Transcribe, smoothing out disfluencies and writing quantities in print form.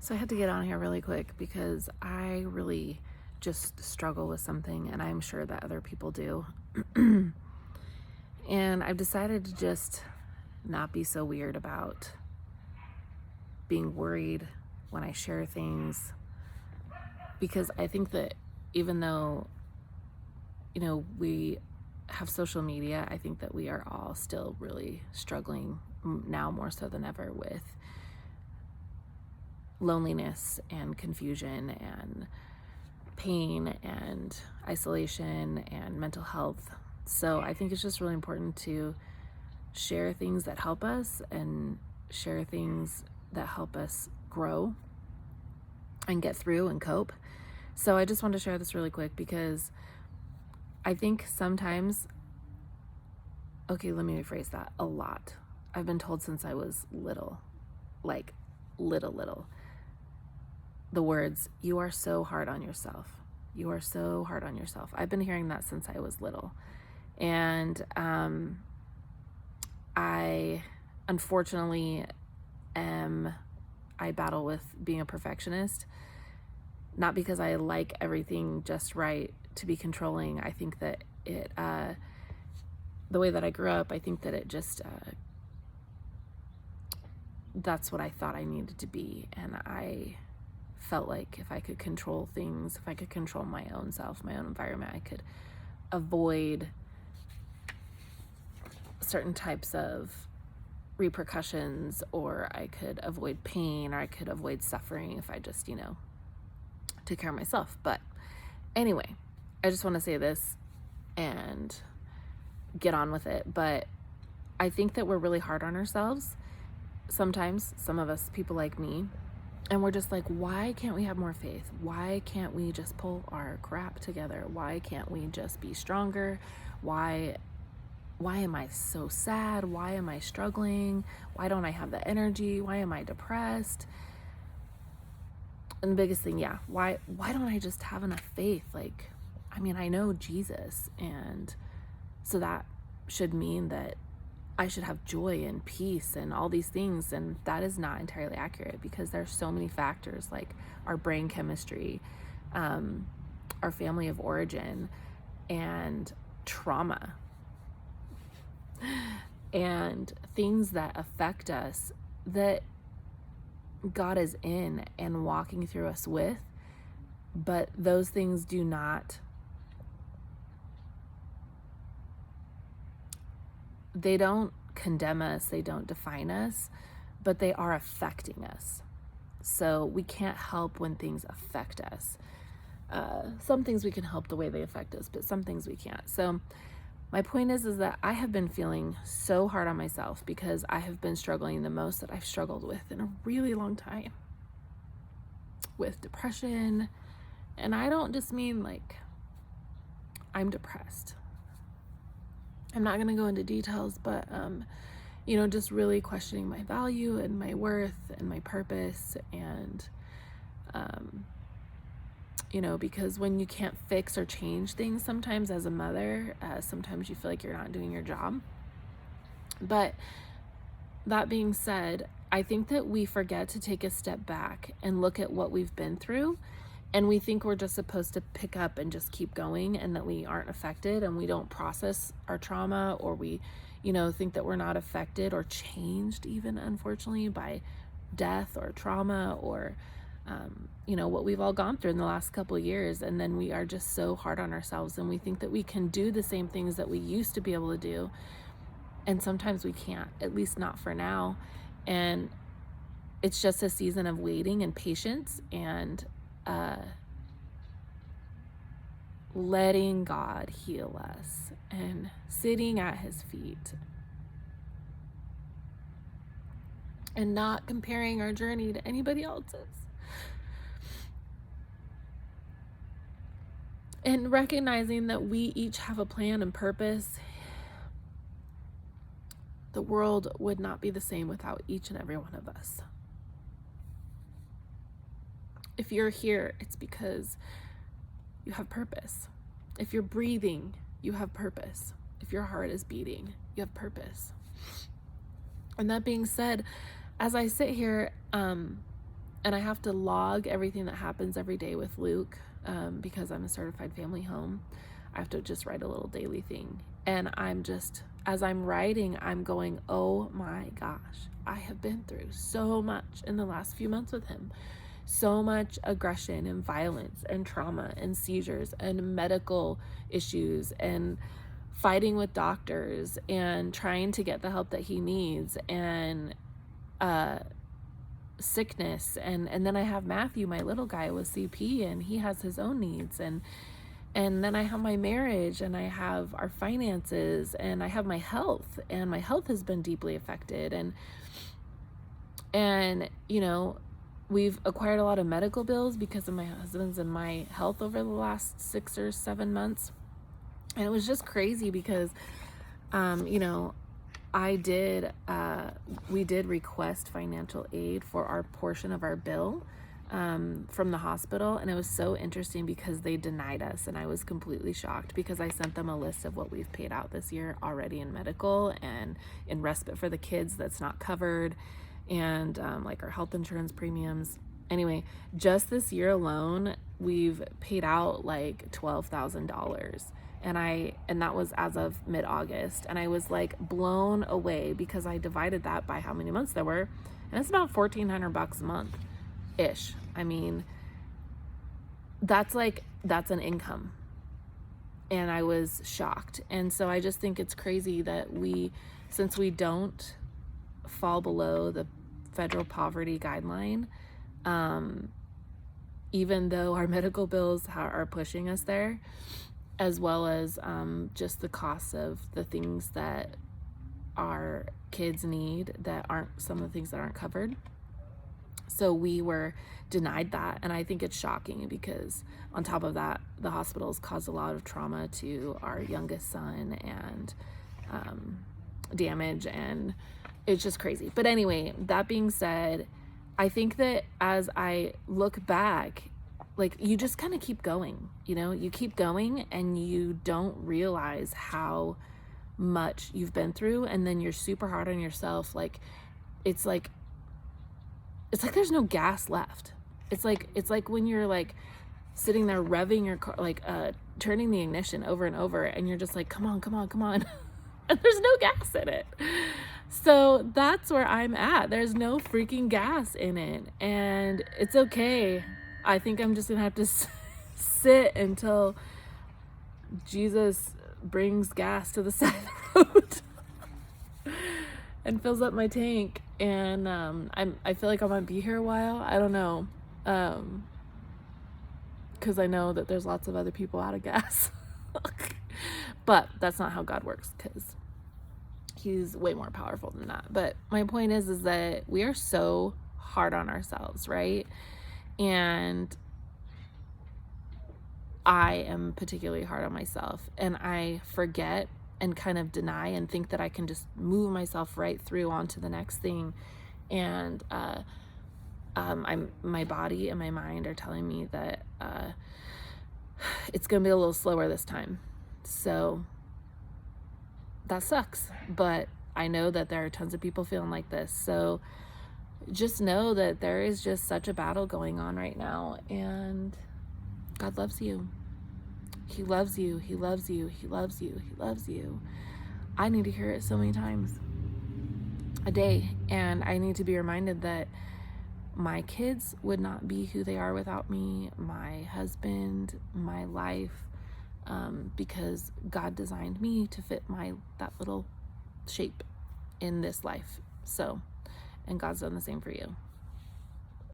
So I had to get on here really quick because I really just struggle with something, and I'm sure that other people do. And I've decided to just not be so weird about being worried when I share things, because I think that even though, we have social media, I think that we are all still really struggling now more so than ever with loneliness and confusion and pain and isolation and mental health. So I think it's just really important to share things that help us and share things that help us grow and get through and cope. So I just want to share this really quick because I think sometimes, okay, let me rephrase that. A lot. I've been told since I was little, like little, the words, "You are so hard on yourself. You are so hard on yourself." I've been hearing that since I was little. And I unfortunately I battle with being a perfectionist, not because I like everything just right to be controlling. I think that the way that I grew up, I think that it just, that's what I thought I needed to be. And I felt like if I could control things, if I could control my own self, my own environment, I could avoid certain types of repercussions, or I could avoid pain, or I could avoid suffering if I just, took care of myself. But anyway, I just want to say this and get on with it. But I think that we're really hard on ourselves sometimes, some of us, people like me, and we're just like, why can't we have more faith? Why can't we just pull our crap together? Why can't we just be stronger? Why am I so sad? Why am I struggling? Why don't I have the energy? Why am I depressed? And the biggest thing, why don't I just have enough faith? Like, I know Jesus, and so that should mean that I should have joy and peace and all these things. And that is not entirely accurate, because there's so many factors, like our brain chemistry, our family of origin, and trauma, and things that affect us that God is in and walking through us with. But those things do not, they don't condemn us, they don't define us, but they are affecting us. So we can't help when things affect us. Some things we can help the way they affect us, but some things we can't. So my point is that I have been feeling so hard on myself because I have been struggling the most that I've struggled with in a really long time, with depression. And I don't just mean like I'm depressed. I'm not going to go into details, but, just really questioning my value and my worth and my purpose. And, because when you can't fix or change things, sometimes as a mother, sometimes you feel like you're not doing your job. But that being said, I think that we forget to take a step back and look at what we've been through. And we think we're just supposed to pick up and just keep going, and that we aren't affected, and we don't process our trauma, or we, think that we're not affected or changed, even unfortunately, by death or trauma, or, what we've all gone through in the last couple of years. And then we are just so hard on ourselves, and we think that we can do the same things that we used to be able to do. And sometimes we can't, at least not for now. And it's just a season of waiting and patience, and letting God heal us and sitting at his feet and not comparing our journey to anybody else's, and recognizing that we each have a plan and purpose. The world would not be the same without each and every one of us. If you're here, it's because you have purpose. If you're breathing, you have purpose. If your heart is beating, you have purpose. And that being said, as I sit here, and I have to log everything that happens every day with Luke, because I'm a certified family home. I have to just write a little daily thing. And as I'm writing, I'm going, oh my gosh, I have been through so much in the last few months with him. So much aggression and violence and trauma and seizures and medical issues and fighting with doctors and trying to get the help that he needs, and sickness, and then I have Matthew, my little guy, with CP, and he has his own needs, and then I have my marriage, and I have our finances, and I have my health, and my health has been deeply affected, and we've acquired a lot of medical bills because of my husband's and my health over the last 6 or 7 months. And it was just crazy because we did request financial aid for our portion of our bill from the hospital, and it was so interesting because they denied us, and I was completely shocked because I sent them a list of what we've paid out this year already in medical and in respite for the kids that's not covered, and like our health insurance premiums. Anyway, just this year alone, we've paid out like $12,000. And that was as of mid-August, and I was like blown away because I divided that by how many months there were, and it's about $1,400 a month ish. I mean, that's an income, and I was shocked. And so I just think it's crazy that since we don't fall below the federal poverty guideline, even though our medical bills are pushing us there, as well as just the costs of the things that our kids need that aren't some of the things that aren't covered. So we were denied that, and I think it's shocking because on top of that, the hospitals caused a lot of trauma to our youngest son and damage, and it's just crazy. But anyway, that being said, I think that as I look back, like, you just kind of keep going, you keep going, and you don't realize how much you've been through, and then you're super hard on yourself. Like it's like there's no gas left. It's like when you're like sitting there revving your car, like turning the ignition over and over, and you're just like, come on and there's no gas in it. So that's where I'm at. There's no freaking gas in it, and it's okay. I think I'm just gonna have to sit until Jesus brings gas to the side of the road and fills up my tank. And I feel like I might be here a while. I don't know, because I know that there's lots of other people out of gas. But that's not how God works, because he's way more powerful than that. But my point is that we are so hard on ourselves, right? And I am particularly hard on myself, and I forget and kind of deny and think that I can just move myself right through onto the next thing. And my body and my mind are telling me that it's gonna be a little slower this time. So that sucks, but I know that there are tons of people feeling like this. So just know that there is just such a battle going on right now, and God loves you. He loves you. He loves you. He loves you. He loves you. I need to hear it so many times a day, and I need to be reminded that my kids would not be who they are without me, my husband, my life, because God designed me to fit that little shape in this life. So, and God's done the same for you.